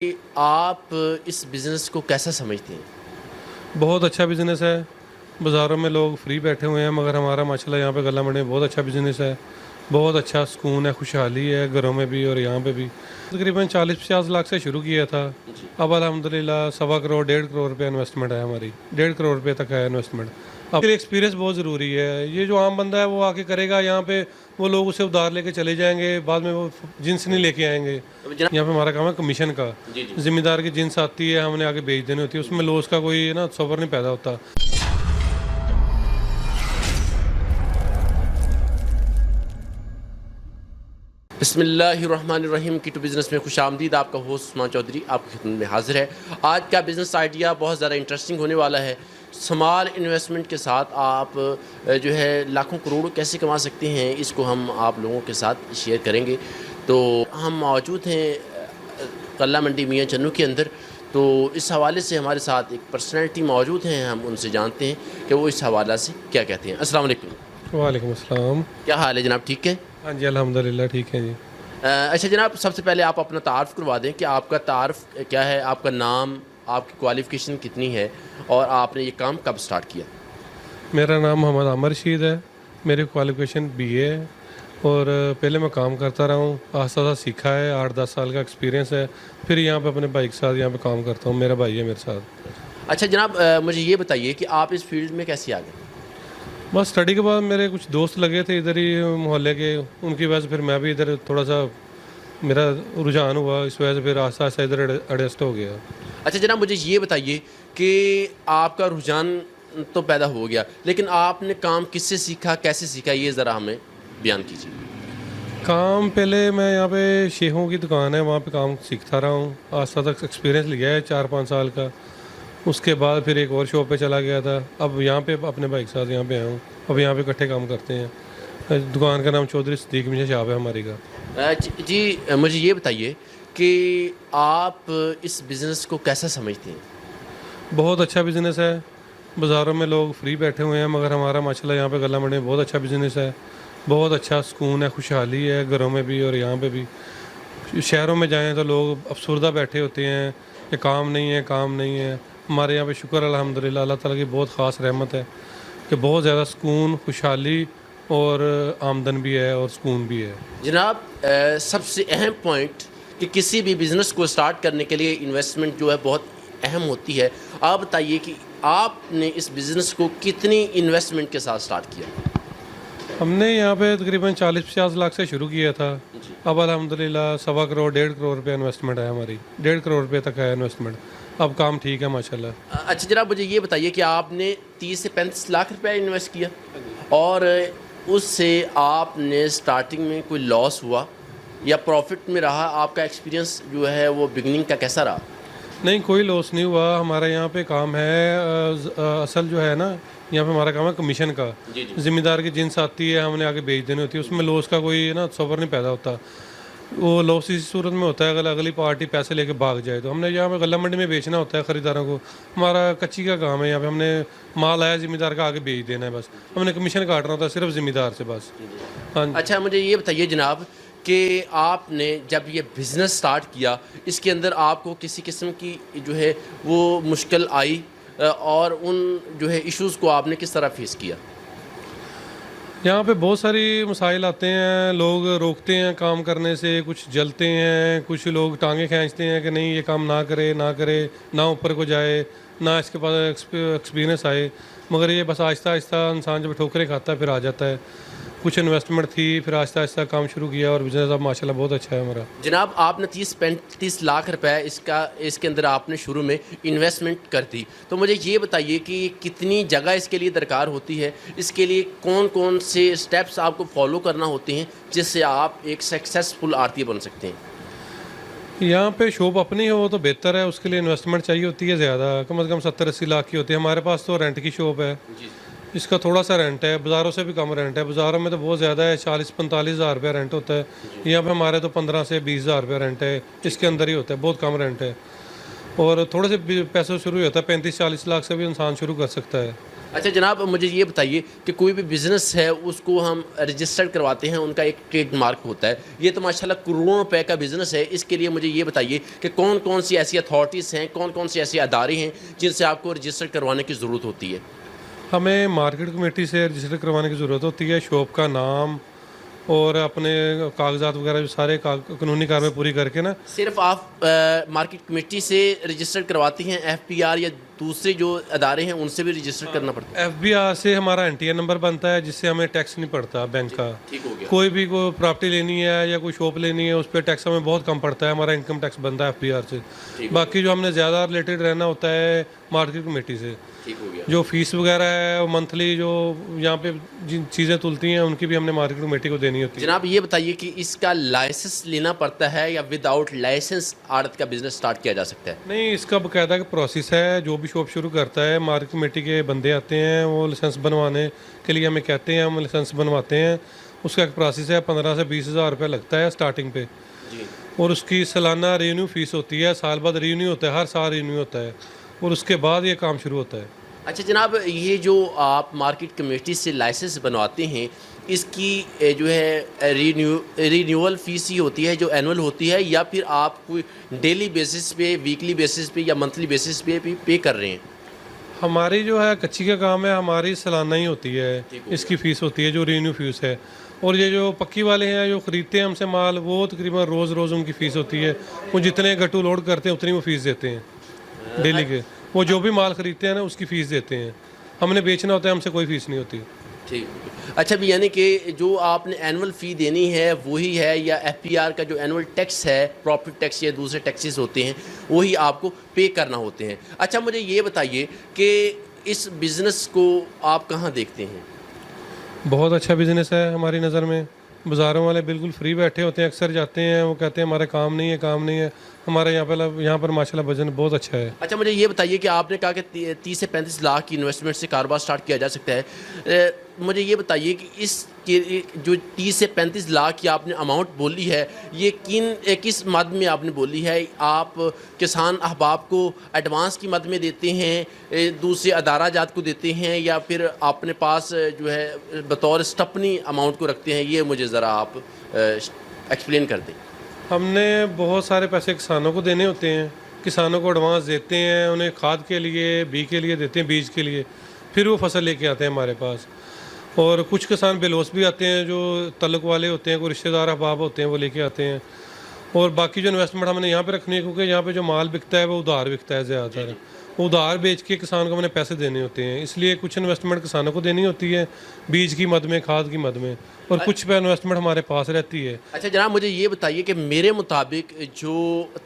कि आप इस बिज़नेस को कैसा समझते हैं? बहुत अच्छा बिज़नेस है। बाज़ारों में लोग फ्री बैठे हुए हैं, मगर हमारा माशाल्लाह यहाँ पे गल्ला मंडी में बहुत अच्छा बिज़नेस है। बहुत अच्छा सुकून है, खुशहाली है घरों में भी और यहाँ पे भी। तकरीबन 40-50 लाख से शुरू किया था। जी। अब अल्हम्दुलिल्लाह सवा करोड़, 1.5 करोड़ रुपये इन्वेस्टमेंट है हमारी। 1.5 करोड़ रुपये तक है इन्वेस्टमेंट। अब एक्सपीरियंस बहुत ज़रूरी है। ये जो आम बंदा है वो आके करेगा यहाँ पे, वो लोग उसे उधार लेके चले जाएँगे, बाद में वो जिन्स नहीं लेके आएँगे। तो जनाब यहाँ पे हमारा काम है कमीशन का। जी, जी। ज़िम्मेदार की जिन्स आती है, हमने आगे बेच देनी होती है, उसमें लॉस का कोई ना सफ़र नहीं पैदा होता। बिस्मिल्लाहिर्रहमानिर्रहीम की टू बिज़नेस में खुशामदीद। आपका होस्ट उस्मान चौधरी आपकी खिदमत में हाज़िर है। आज का बिज़नेस आइडिया बहुत ज़्यादा इंटरेस्टिंग होने वाला है। स्मॉल इन्वेस्टमेंट के साथ आप जो है लाखों करोड़ों कैसे कमा सकते हैं, इसको हम आप लोगों के साथ शेयर करेंगे। तो हम मौजूद हैं गल्ला मंडी मियां चन्नू के अंदर। तो इस हवाले से हमारे साथ एक पर्सनैलिटी मौजूद हैं, हम उनसे जानते हैं कि वो इस हवाला से क्या कहते हैं। अस्सलाम वालेकुम। वालेकुम अस्सलाम। क्या हाल है जनाब, ठीक है? हाँ जी, अल्हम्दुलिल्लाह ठीक है जी। अच्छा जनाब, सबसे पहले आप अपना तारुफ़ करवा दें कि आपका तारुफ़ क्या है, आपका नाम, आपकी क्वालिफ़िकेशन कितनी है और आपने ये काम कब स्टार्ट किया? मेरा नाम मोहम्मद आमर रशीद है। मेरी क्वालिफ़िकेशन बीए है और पहले मैं काम करता रहा हूँ। आस्ता-आस्ता सीखा है, 8-10 साल का एक्सपीरियंस है। फिर यहाँ पे अपने भाई के साथ यहाँ पे काम करता हूँ। मेरा भाई है मेरे साथ। अच्छा जनाब, मुझे ये बताइए कि आप इस फ़ील्ड में कैसे आ गए? बस स्टडी के बाद मेरे कुछ दोस्त लगे थे इधर ही मोहल्ले के, उनकी वजह से फिर मैं भी इधर थोड़ा-सा मेरा रुझान हुआ, इस वजह से फिर आस्ता-आस्ता इधर एडजस्ट हो गया। अच्छा जनाब, मुझे ये बताइए कि आपका रुझान तो पैदा हो गया, लेकिन आपने काम किससे सीखा, कैसे सीखा, ये ज़रा हमें बयान कीजिए। काम पहले मैं यहाँ पे शेखों की दुकान है, वहाँ पे काम सीखता रहा हूँ। आस्ता तक एक्सपीरियंस लिया है 4-5 साल का। उसके बाद फिर एक और शॉप पे चला गया था। अब यहाँ पे अपने भाई के साथ यहाँ पे आया हूँ। अब यहाँ पे इकट्ठे काम करते हैं। दुकान का नाम चौधरी सिद्दीक मियां शॉप है हमारी का। जी, मुझे ये बताइए कि आप इस बिज़नेस को कैसा समझते हैं? बहुत अच्छा बिज़नेस है। बाज़ारों में लोग फ्री बैठे हुए हैं, मगर हमारा माशाल्लाह यहाँ पे गल्ला मंडी में बहुत अच्छा बिज़नेस है। बहुत अच्छा सुकून है, खुशहाली है घरों में भी और यहाँ पे भी। शहरों में जाएँ तो लोग अफ़सरदा बैठे होते हैं कि काम नहीं है, काम नहीं है। हमारे यहाँ पे शुक्र अल्हम्दुलिल्लाह अल्लाह ताला की बहुत ख़ास रहमत है कि बहुत ज़्यादा सुकून, खुशहाली और आमदन भी है और सुकून भी है। जनाब, सबसे अहम पॉइंट कि किसी भी बिज़नेस को स्टार्ट करने के लिए इन्वेस्टमेंट जो है बहुत अहम होती है। आप बताइए कि आपने इस बिज़नेस को कितनी इन्वेस्टमेंट के साथ स्टार्ट किया? हमने यहाँ पे तकरीबन 40-50 लाख से शुरू किया था। जी। अब अल्हम्दुलिल्लाह सवा करोड़, 1.5 करोड़ रुपये इन्वेस्टमेंट है हमारी। 1.5 करोड़ रुपये तक है इन्वेस्टमेंट। अब काम ठीक है माशाल्लाह। अच्छा जनाब, मुझे ये बताइए कि आपने 30 से 35 लाख रुपए इन्वेस्ट किया और उससे आपने स्टार्टिंग में कोई लॉस हुआ या प्रॉफिट में रहा? आपका एक्सपीरियंस जो है वो बिगनिंग का कैसा रहा? नहीं, कोई लॉस नहीं हुआ। हमारा यहाँ पे काम है असल जो है ना, यहाँ पे हमारा काम है कमीशन का। जी, जी। ज़िम्मेदार की जिन्स आती है, हमने आगे बेच देनी होती है, उसमें लॉस का कोई ना सफ़र नहीं पैदा होता। वो लॉस इस सूरत में होता है अगर अगली पार्टी पैसे लेके भाग जाए तो। हमने यहाँ पे गल्ला मंडी में बेचना होता है ख़रीदारों को। हमारा कच्ची का काम है, यहाँ पे हमने माल आया ज़िम्मेदार का आगे बेच देना है बस। हमने कमीशन काटना होता है सिर्फ ज़िम्मेदार से बस। हाँ जी। अच्छा, मुझे ये बताइए जनाब कि आपने जब ये बिज़नेस स्टार्ट किया, इसके अंदर आपको किसी किस्म की जो है वो मुश्किल आई और उन जो है इश्यूज़ को आपने किस तरह फेस किया? यहाँ पे बहुत सारी मसाइल आते हैं, लोग रोकते हैं काम करने से, कुछ जलते हैं, कुछ लोग टांगे खींचते हैं कि नहीं ये काम ना करे ना करे, ना ऊपर को जाए, ना इसके पास एक्सपीरियंस आए। मगर ये बस आहिस्ता आहिस्ता इंसान जब ठोकरें खाता है फिर आ जाता है। कुछ इन्वेस्टमेंट थी, फिर आहिस्ता आहिस्ता काम शुरू किया और बिज़नेस अब माशाल्लाह बहुत अच्छा है हमारा। जनाब, आपने 30-35 लाख रुपए इसके अंदर आपने शुरू में इन्वेस्टमेंट कर दी। तो मुझे ये बताइए कि कितनी जगह इसके लिए दरकार होती है? इसके लिए कौन-कौन से स्टेप्स आपको फॉलो करना होते हैं जिससे आप एक सक्सेसफुल आरती बन सकते हैं? यहाँ पे शॉप अपनी हो तो बेहतर है, उसके लिए इन्वेस्टमेंट चाहिए होती है ज़्यादा, कम से कम 70-80 लाख की होती है। हमारे पास तो रेंट की शॉप है, जी। इसका थोड़ा सा रेंट है, बाज़ारों से भी कम रेंट है। बाज़ारों में तो बहुत ज़्यादा है, 40-45 हज़ार रुपया रेंट होता है। यहाँ पे हमारे तो 15 से 20 हज़ार रुपया रेंट है, इसके अंदर ही होता है, बहुत कम रेंट है। और थोड़े से पैसों से शुरू ही होता है, 35-40 लाख से भी इंसान शुरू कर सकता है। अच्छा जनाब, मुझे ये बताइए कि कोई भी बिज़नेस है उसको हम रजिस्टर करवाते हैं, उनका एक ट्रेडमार्क होता है। ये तो माशाल्लाह करोड़ों रुपए का बिज़नेस है। इसके लिए मुझे ये बताइए कि कौन-कौन सी ऐसी अथॉरिटीज़ हैं, कौन-कौन से ऐसे अदारे हैं जिनसे आपको रजिस्टर करवाने की ज़रूरत होती है? हमें मार्केट कमेटी से रजिस्टर करवाने की ज़रूरत होती है। शॉप का नाम और अपने कागजात वगैरह जो सारे कानूनी कार्रवाई पूरी करके ना। सिर्फ आप मार्केट कमेटी से रजिस्टर करवाती हैं, एफपीआर या दूसरे जो अदारे हैं उनसे भी रजिस्टर करना पड़ता है? एफबीआर से हमारा एनटीआर नंबर बनता है, जिससे हमें टैक्स नहीं पड़ता बैंक का। ठीक हो गया। कोई भी कोई प्रॉपर्टी लेनी है या कोई शॉप लेनी है, उस पर टैक्स हमें बहुत कम पड़ता है, हमारा इनकम टैक्स बनता है एफबीआर से। ठीक बाकी जो हमने ज़्यादा रिलेटेड रहना होता है मार्केट कमेटी से। ठीक हो गया। जो फीस वगैरह है, मंथली जो यहाँ पे जिन चीज़ें तुलती हैं उनकी भी हमने मार्केट कमेटी को देनी होती है। जनाब ये बताइए कि इसका लाइसेंस लेना पड़ता है या विदाउट लाइसेंस आड़त का बिजनेस स्टार्ट किया जा सकता है? नहीं, इसका बाकायदा का प्रोसेस है। जो भी शॉप शुरू करता है, मार्केट कमेटी के बंदे आते हैं, वो लाइसेंस बनवाने के लिए हमें कहते हैं, हम लाइसेंस बनवाते हैं। उसका एक प्रोसेस है, 15 से 20 हज़ार रुपये लगता है स्टार्टिंग पे। जी। और उसकी सालाना रिन्यू फीस होती है, साल बाद रिन्यू होता है, हर साल रिन्यू होता है, और उसके बाद ये काम शुरू होता है। अच्छा जनाब, ये जो आप मार्केट कमेटी से लाइसेंस बनवाते हैं, इसकी जो है रिन्यूअल फीस ही होती है जो एनुअल होती है, या फिर आप कोई डेली बेसिस पे, वीकली बेसिस पे या मंथली बेसिस पे भी पे कर रहे हैं? हमारी जो है कच्ची का काम है, हमारी सालाना ही होती है। ठीक हो इसकी फ़ीस होती है जो रिन्यू फीस है। और ये जो पक्की वाले हैं जो ख़रीदते हैं हमसे माल, वो तकरीबन रोज़ रोज़ उनकी फ़ीस होती है। वो जितने गट्टू लोड करते हैं उतनी वो फ़ीस देते हैं डेली के। वो जो भी माल ख़रीदते हैं ना उसकी फ़ीस देते हैं। हमने बेचना होता है, हमसे कोई फ़ीस नहीं होती। ठीक। अच्छा भी यानी कि जो आपने एनुअल फ़ी देनी है वही है, या एफपीआर का जो एनुअल टैक्स है, प्रॉपर्टी टैक्स या दूसरे टैक्सेस होते हैं, वही आपको पे करना होते हैं? अच्छा मुझे ये बताइए कि इस बिज़नेस को आप कहाँ देखते हैं? बहुत अच्छा बिज़नेस है हमारी नज़र में। बाज़ारों वाले बिल्कुल फ्री बैठे होते हैं, अक्सर जाते हैं, वो कहते हैं हमारे काम नहीं है, काम नहीं है। हमारे यहाँ पर माशाल्लाह बिज़नेस बहुत अच्छा है। अच्छा मुझे ये बताइए कि आपने कहा कि 30 से 35 लाख की इन्वेस्टमेंट से कारोबार स्टार्ट किया जा सकता है। मुझे ये बताइए कि इस जो 30 से 35 लाख की आपने अमाउंट बोली है, ये किस मद में आपने बोली है? आप किसान अहबाब को एडवांस की मद में देते हैं, दूसरे अदारा जात को देते हैं, या फिर अपने पास जो है बतौर स्टपनी अमाउंट को रखते हैं? ये मुझे ज़रा आप एक्सप्लेन कर दें। हमने बहुत सारे पैसे किसानों को देने होते हैं। किसानों को एडवांस देते हैं, उन्हें खाद के लिए, बी के लिए देते हैं, बीज के लिए। फिर वो फसल लेके आते हैं हमारे पास। और कुछ किसान बेलोस भी आते हैं, जो तल्लुक वाले होते हैं, कोई रिश्तेदार अहबाब होते हैं, वो लेके आते हैं। और बाकी जो इन्वेस्टमेंट हमने यहाँ पे रखनी है, क्योंकि यहाँ पे जो माल बिकता है वो उधार बिकता है ज़्यादातर। उधार बेच के किसान को हमने पैसे देने होते हैं, इसलिए कुछ इन्वेस्टमेंट किसानों को देनी होती है, बीज की मद में, खाद की मद में, और कुछ पे इन्वेस्टमेंट हमारे पास रहती है। अच्छा जनाब, मुझे ये बताइए कि मेरे मुताबिक जो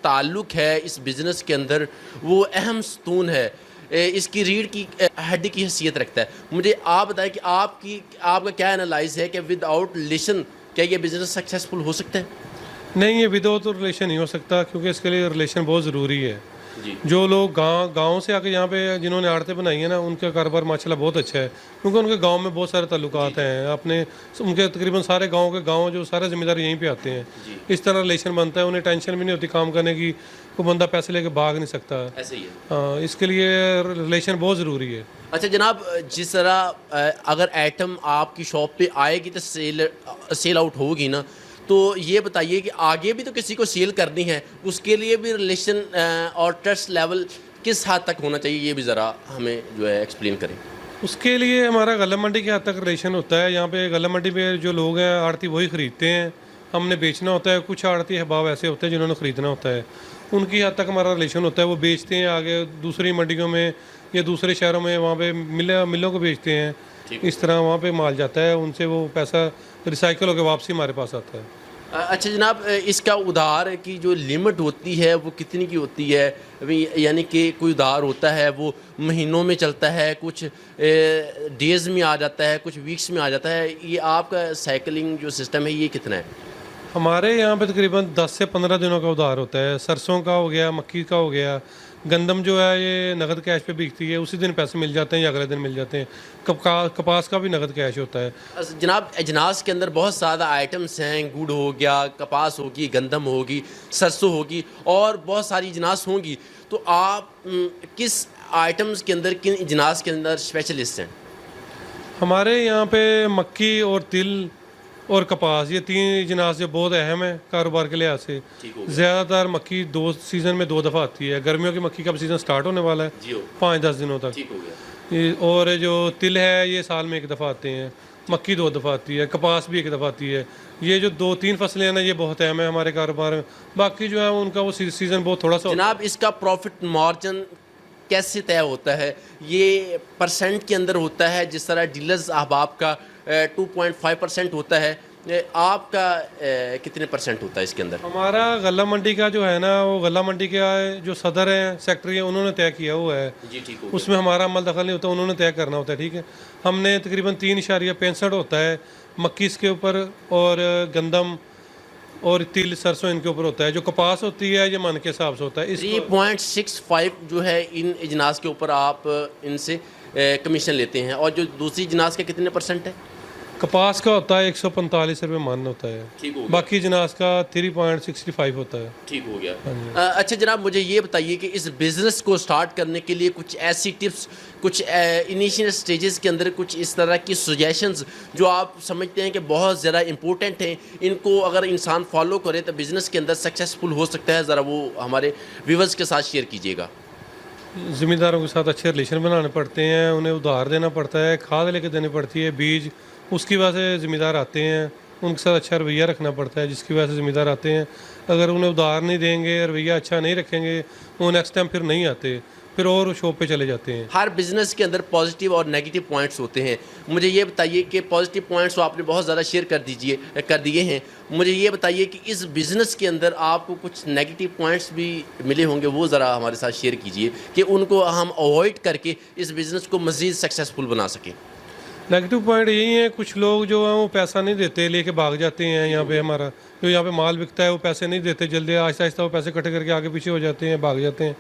ताल्लुक है इस बिज़नेस के अंदर, वो अहम स्तून है, इसकी रीढ़ की हड्डी की हैसियत रखता है। मुझे आप बताएं कि आपका क्या एनालाइज है कि विदाउट रिलेशन क्या ये बिज़नेस सक्सेसफुल हो सकता है? नहीं, ये विदाउट तो रिलेशन नहीं हो सकता, क्योंकि इसके लिए रिलेशन बहुत ज़रूरी है। जी। जो लोग गाँव से आके यहाँ पे जिन्होंने आड़तें बनाई हैं ना, उनका कारोबार माशाल्लाह बहुत अच्छा है, क्योंकि उनके गांव में बहुत सारे ताल्लुकात हैं अपने। उनके तकरीबन सारे गांव जो सारे ज़िम्मेदार यहीं पे आते हैं। इस तरह रिलेशन बनता है, उन्हें टेंशन भी नहीं होती काम करने की। कोई बंदा पैसे लेके भाग नहीं सकता। ऐसे ही है। हाँ, इसके लिए रिलेशन बहुत ज़रूरी है। अच्छा जनाब, जिस तरह अगर आइटम आपकी शॉप पे आएगी तो सेल आउट होगी ना, तो ये बताइए कि आगे भी तो किसी को सेल करनी है, उसके लिए भी रिलेशन और ट्रस्ट लेवल किस हद तक होना चाहिए, ये भी ज़रा हमें जो है एक्सप्लेन करें। उसके लिए हमारा गला मंडी के हद तक रिलेशन होता है। यहाँ पे गला मंडी में जो लोग हैं आड़ती वही ख़रीदते हैं, हमने बेचना होता है। कुछ आड़ती अहबाब ऐसे होते हैं जिन्होंने ख़रीदना होता है, उनकी हद तक हमारा रिलेशन होता है। वो बेचते हैं आगे दूसरी मंडियों में या दूसरे शहरों में, वहाँ पे मिलों को बेचते हैं। इस तरह वहाँ पे माल जाता है, उनसे वो पैसा रिसाइकल होकर वापसी हमारे पास आता है। अच्छा जनाब, इसका उधार की जो लिमिट होती है वो कितनी की होती है? यानी कि कोई उधार होता है वो महीनों में चलता है, कुछ डेज़ में आ जाता है, कुछ वीक्स में आ जाता है। ये आपका साइकिलिंग जो सिस्टम है ये कितना है? हमारे यहाँ पे तकरीबन 10 से 15 दिनों का उधार होता है। सरसों का हो गया, मक्की का हो गया, गंदम जो है ये नगद कैश पे बिकती है, उसी दिन पैसे मिल जाते हैं या अगले दिन मिल जाते हैं। कपास का भी नगद कैश होता है। जनाब, अजनास के अंदर बहुत ज़्यादा आइटम्स हैं, गुड़ हो गया, कपास होगी, गंदम होगी, सरसों होगी और बहुत सारी अजनास होंगी। तो आप किस आइटम्स के अंदर, किन इजनास के अंदर स्पेशलिस्ट हैं? हमारे यहाँ पे मक्की और तिल और कपास, ये 3 इजनास जो बहुत अहम है कारोबार के लिहाज से। ठीक हो गया। ज़्यादातर मक्की 2 सीज़न में 2 दफ़ा आती है। गर्मियों की मक्की का सीज़न स्टार्ट होने वाला है जी हो, 5-10 दिनों तक। ठीक हो गया। और जो तिल है ये साल में 1 दफ़ा आते हैं, मक्की 2 दफ़ा आती है, कपास भी 1 दफ़ा आती है। ये जो 2-3 फसलें हैं ना, ये बहुत अहम है हमारे कारोबार में। बाकी जो है उनका वो सीज़न बहुत थोड़ा सा जनाब, इसका प्रॉफिट मार्जिन कैसे तय होता है? ये परसेंट के अंदर होता है, जिस तरह डीलर्स अहबाब का 2.5% होता है, आपका कितने परसेंट होता है इसके अंदर? हमारा गल्ला मंडी का जो है ना, वो गल्ला मंडी के जो सदर हैं, सेक्रेटरी हैं, उन्होंने तय किया हुआ है। जी, ठीक हो उसमें हमारा अमल दखल नहीं होता, उन्होंने तय करना होता है, ठीक है। हमने तकरीबन 3.65 होता है मक्की इसके ऊपर, और गंदम और तिल सरसों इनके ऊपर होता है। जो कपास होती है ये मन के हिसाब से होता है। इस 3.65 जो है इन इजनास के ऊपर आप इनसे कमीशन लेते हैं, और जो दूसरी इजनास के कितने परसेंट है? कपास का होता है 145 रुपये मन होता है। ठीक हो गया। बाकी जिनास का 3.65 होता है। ठीक हो गया। अच्छा जनाब, मुझे ये बताइए कि इस बिज़नेस को स्टार्ट करने के लिए कुछ ऐसी टिप्स, कुछ इनिशियल स्टेजेस के अंदर कुछ इस तरह की सजेशंस जो आप समझते हैं कि बहुत ज़्यादा इम्पोर्टेंट हैं, इनको अगर इंसान फॉलो करे तो बिज़नेस के अंदर सक्सेसफुल हो सकता है, ज़रा वो हमारे व्यूअर्स के साथ शेयर कीजिएगा। ज़िम्मेदारों के साथ अच्छे रिलेशन बनाने पड़ते हैं, उन्हें उधार देना पड़ता है, खाद लेके देनी पड़ती है, बीज, उसकी वजह से ज़िम्मेदार आते हैं। उनके साथ अच्छा रवैया रखना पड़ता है, जिसकी वजह से ज़िम्मेदार आते हैं। अगर उन्हें उधार नहीं देंगे, रवैया अच्छा नहीं रखेंगे, वो नेक्स्ट टाइम फिर नहीं आते, फिर और शॉप पे चले जाते हैं। हर बिज़नेस के अंदर पॉजिटिव और नेगेटिव पॉइंट्स होते हैं। मुझे ये बताइए कि पॉजिटिव पॉइंट्स तो आपने बहुत ज़्यादा शेयर कर दिए हैं। मुझे ये बताइए कि इस बिज़नेस के अंदर आपको कुछ नेगेटिव पॉइंट्स भी मिले होंगे, वो ज़रा हमारे साथ शेयर कीजिए कि उनको हम अवॉइड करके इस बिज़नेस को मज़ीद सक्सेसफुल बना सकें। नेगेटिव पॉइंट यही है, कुछ लोग जो हैं वो पैसा नहीं देते, लेके भाग जाते हैं। यहाँ पे हमारा जो यहाँ पे माल बिकता है वो पैसे नहीं देते जल्दी, आहिस्ता आहिस्ता वो पैसे इकट्ठे करके आगे पीछे हो जाते हैं, भाग जाते हैं।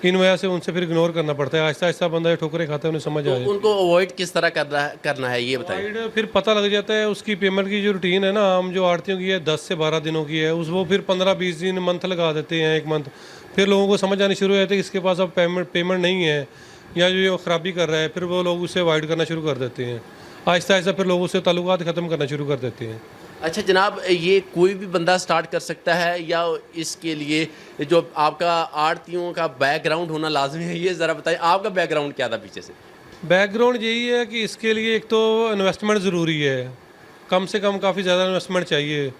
इन वजह से उनसे फिर इग्नोर करना पड़ता है। आहिस्ता आहिस्ता बंदा ये ठोकरें खाता है, उन्हें समझ आ तो जाए। उनको अवॉइड किस तरह करना है ये बताइए। साइड फिर पता लग जाता है उसकी पेमेंट की जो रूटीन है ना, हम जो आड़तियों की है 10 से 12 दिनों की है, उस वो फिर 15-20 दिन मंथ लगा देते हैं, 1 मंथ। फिर लोगों को समझ आनी शुरू हो जाती है कि इसके पास अब पेमेंट नहीं है, या जो ये खराबी कर रहा है, फिर वो लोग उसे अवॉइड करना शुरू कर देते हैं। आहिस्ता आहिस्ता फिर लोग उससे ताल्लुकात ख़त्म करना शुरू कर देते हैं। अच्छा जनाब, ये कोई भी बंदा स्टार्ट कर सकता है या इसके लिए जो आपका आड़तियों का बैकग्राउंड होना लाजमी है, ये ज़रा बताइए आपका बैकग्राउंड क्या था पीछे से? बैकग्राउंड यही है कि इसके लिए एक तो इन्वेस्टमेंट ज़रूरी है, कम से कम काफ़ी ज़्यादा इन्वेस्टमेंट चाहिए,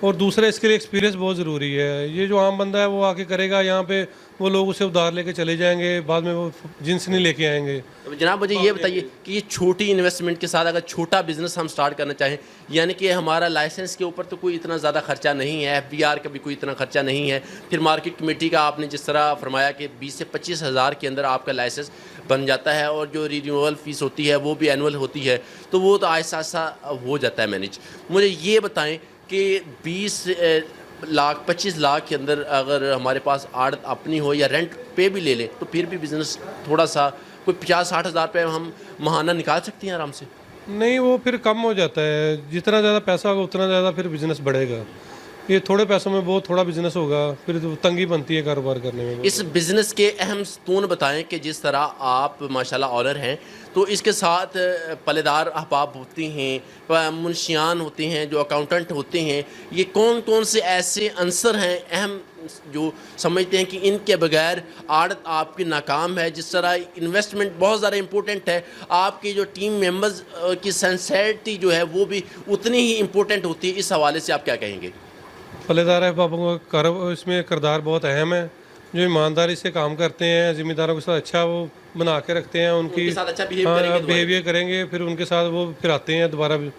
और दूसरा इसके लिए एक्सपीरियंस बहुत ज़रूरी है। ये जो आम बंदा है वो आके करेगा यहाँ पे, वो लोग उसे उधार लेके चले जाएंगे, बाद में वो जिन्स नहीं लेके आएंगे। तो जनाब मुझे ये बताइए कि ये छोटी इन्वेस्टमेंट के साथ अगर छोटा बिजनेस हम स्टार्ट करना चाहें, यानी कि हमारा लाइसेंस के ऊपर तो कोई इतना ज़्यादा खर्चा नहीं है, FBR का भी कोई इतना खर्चा नहीं है, फिर मार्केट कमेटी का आपने जिस तरह फरमाया कि 20 से 25 हज़ार के अंदर आपका लाइसेंस बन जाता है, और जो रिन्यूअल फ़ीस होती है वो भी एनुअल होती है, तो वो तो आहिस्ता आहिस्ता हो जाता है मैनेज। मुझे ये बताएँ कि 20 लाख 25 लाख के अंदर अगर हमारे पास आड़त अपनी हो या रेंट पे भी ले लें, तो फिर भी बिज़नेस थोड़ा सा कोई 50-60 हज़ार रुपये हम महाना निकाल सकते हैं आराम से। नहीं, वो फिर कम हो जाता है, जितना ज़्यादा पैसा होगा उतना ज़्यादा फिर बिज़नेस बढ़ेगा। ये थोड़े पैसों में बहुत थोड़ा बिज़नेस होगा, फिर तो तंगी बनती है कारोबार करने में। इस बिज़नेस के अहम स्तून बताएं कि जिस तरह आप माशाल्लाह ऑनर हैं, तो इसके साथ पल्लेदार अहबाब होते हैं, मुंशियान होते हैं, जो अकाउंटेंट होते हैं, ये कौन कौन से ऐसे अंसर हैं अहम जो समझते हैं कि इनके बगैर आड़त आपकी नाकाम है? जिस तरह इन्वेस्टमेंट बहुत ज़्यादा इम्पोर्टेंट है, आपकी जो टीम मेंबर्स की सिंसेरिटी जो है वो भी उतनी ही इम्पोर्टेंट होती है, इस हवाले से आप क्या कहेंगे? फलेदार अहबाबों का इसमें किरदार बहुत अहम है, जो ईमानदारी से काम करते हैं, ज़िम्मेदारों के साथ अच्छा वो बना के रखते हैं, उनके साथ अच्छा बिहेवियर करेंगे, फिर उनके साथ वो फिर आते हैं दोबारा भी।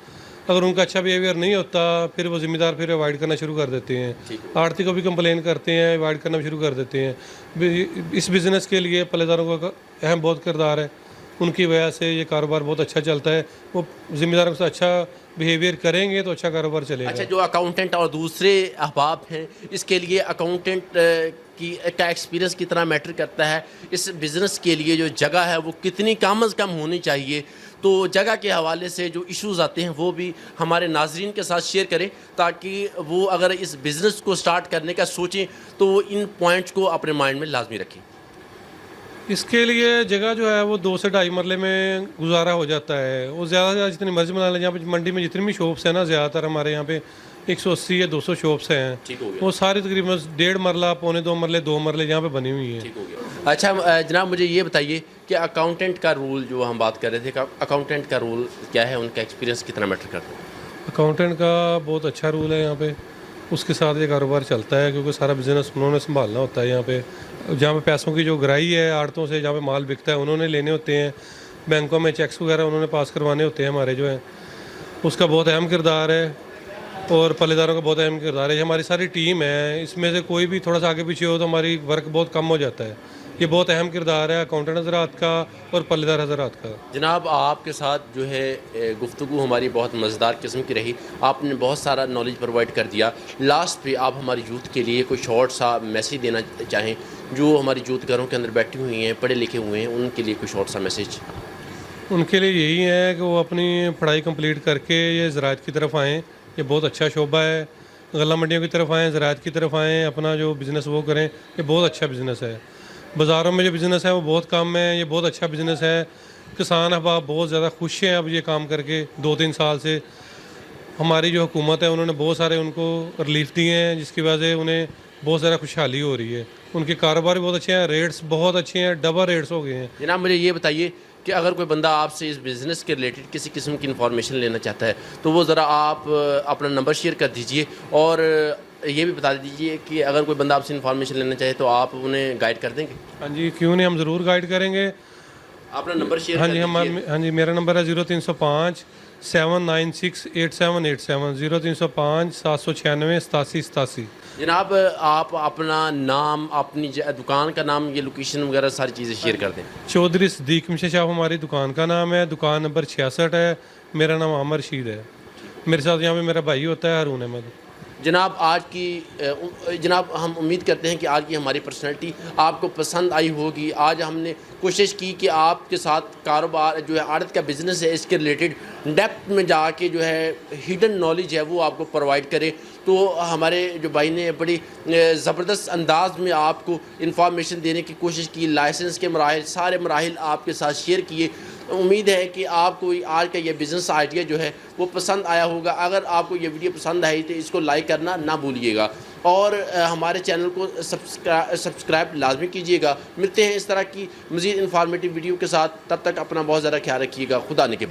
अगर उनका अच्छा बिहेवियर नहीं होता, फिर वो ज़िम्मेदार फिर अवॉइड करना शुरू कर देते हैं, आड़ती को भी कंप्लेन करते हैं, अवॉइड करना शुरू कर देते हैं। इस बिज़नेस के लिए पल्लेदारों का अहम बहुत किरदार है, उनकी वजह से ये कारोबार बहुत अच्छा चलता है। वो ज़िम्मेदारों के साथ अच्छा बिहेवियर करेंगे तो अच्छा कारोबार चलेगा। अच्छा, जो अकाउंटेंट और दूसरे अहबाब हैं, इसके लिए अकाउंटेंट का एक्सपीरियंस कितना मैटर करता है? इस बिज़नेस के लिए जो जगह है वो कितनी कम अज़ कम होनी चाहिए? तो जगह के हवाले से जो इश्यूज़ आते हैं वो भी हमारे नाजरीन के साथ शेयर करें, ताकि वो अगर इस बिज़नेस को स्टार्ट करने का सोचें तो इन पॉइंट्स को अपने माइंड में लाजमी रखें। इसके लिए जगह जो है वो 2 से ढाई मरले में गुजारा हो जाता है। वो ज़्यादा से ज़्यादा जितनी मर्ज़ी बना लें। यहाँ पे मंडी में जितनी भी शॉप्स हैं ना, ज़्यादातर हमारे यहाँ पे 180 या 200 शॉप्स हैं। ठीक हो गया। वो सारी तकरीबन 1.5 मरला, पौने 2 मरले, 2 मरले यहाँ पे बनी हुई हैं। ठीक हो गया। अच्छा जनाब मुझे ये बताइए कि अकाउंटेंट का रोल जो हम बात कर रहे थे, अकाउंटेंट का रोल क्या है, उनका एक्सपीरियंस कितना मैटर करता है? अकाउंटेंट का बहुत अच्छा रूल है यहाँ पे। उसके साथ ये कारोबार चलता है क्योंकि सारा बिजनेस उन्होंने संभालना होता है। यहाँ पे जहाँ पे पैसों की जो ग्राही है आड़तों से, जहाँ पे माल बिकता है उन्होंने लेने होते हैं। बैंकों में चेक्स वगैरह उन्होंने पास करवाने होते हैं हमारे जो है। उसका बहुत अहम किरदार है और पल्लेदारों का बहुत अहम किरदार है। ये हमारी सारी टीम है, इसमें से कोई भी थोड़ा सा आगे पीछे हो तो हमारी वर्क बहुत कम हो जाता है। ये बहुत अहम किरदार है अकाउंटेंट हज़रात का और पल्लेदार हज़रात का। जनाब आपके साथ जो है गुफ्तगू हमारी बहुत मज़ेदार किस्म की रही। आपने बहुत सारा नॉलेज प्रोवाइड कर दिया। लास्ट पे आप हमारी यूथ के लिए कोई शॉर्ट सा मैसेज देना चाहें, जो हमारी यूथ घरों के अंदर बैठी हुई हैं, पढ़े लिखे हुए हैं, उनके लिए कोई शॉर्ट सा मैसेज? उनके लिए यही है कि वो अपनी पढ़ाई कंप्लीट करके ये ज़राअत की तरफ आएँ। ये बहुत अच्छा शोबा है। गल्ला मंडियों की तरफ आएँ, ज़राअत की तरफ आएँ, अपना जो बिज़नेस वो करें। ये बहुत अच्छा बिज़नेस है। बाज़ारों में जो बिज़नेस है वो बहुत कम है, ये बहुत अच्छा बिज़नेस है। किसान अहबाब बहुत ज़्यादा खुश हैं अब ये काम करके। 2-3 साल से हमारी जो हुकूमत है उन्होंने बहुत सारे उनको रिलीफ दिए हैं, जिसकी वजह से उन्हें बहुत ज़्यादा खुशहाली हो रही है। उनके कारोबार भी बहुत अच्छे हैं, रेट्स बहुत अच्छे हैं, डबल रेट्स हो गए हैं। जनाब मुझे ये बताइए कि अगर कोई बंदा आपसे इस बिज़नेस के रिलेटेड किसी किस्म की इन्फॉर्मेशन लेना चाहता है तो वो ज़रा आप अपना नंबर शेयर कर दीजिए और ये भी बता दीजिए कि अगर कोई बंदा आपसे इन्फॉर्मेशन लेना चाहे तो आप उन्हें गाइड कर देंगे? हाँ जी, क्यों नहीं, हम ज़रूर गाइड करेंगे। अपना नंबर शेयर हाँ कर जी, दीजिए। हाँ जी, मेरा नंबर है 0305 796 8787 0305 796 8787। जनाब आप अपना नाम, अपनी दुकान का नाम, ये लोकेशन वगैरह सारी चीज़ें शेयर कर दें। चौधरी सदीक मिशा शाह हमारी दुकान का नाम है। दुकान नंबर 66 है। मेरा नाम आमर रशीद है। मेरे साथ यहाँ पे मेरा भाई होता है हारून अहमद। जनाब आज की जनाब हम उम्मीद करते हैं कि आज की हमारी पर्सनैलिटी आपको पसंद आई होगी। आज हमने कोशिश की कि आपके साथ कारोबार जो है, आड़त का बिज़नेस है, इसके रिलेटेड डेप्थ में जाके जो है हिडन नॉलेज है वो आपको प्रोवाइड करे। तो हमारे जो भाई ने बड़ी ज़बरदस्त अंदाज में आपको इन्फॉर्मेशन देने की कोशिश की। लाइसेंस के मराहिल, सारे मराहिल आपके साथ शेयर किए। उम्मीद है कि आपको आज का ये बिज़नेस आइडिया जो है वो पसंद आया होगा। अगर आपको ये वीडियो पसंद आई तो इसको लाइक करना ना भूलिएगा और हमारे चैनल को सब्सक्राइब लाजमी कीजिएगा। मिलते हैं इस तरह की मज़ीद इन्फॉर्मेटिव वीडियो के साथ। तब तक अपना बहुत ज़्यादा ख्याल रखिएगा। खुदा ने के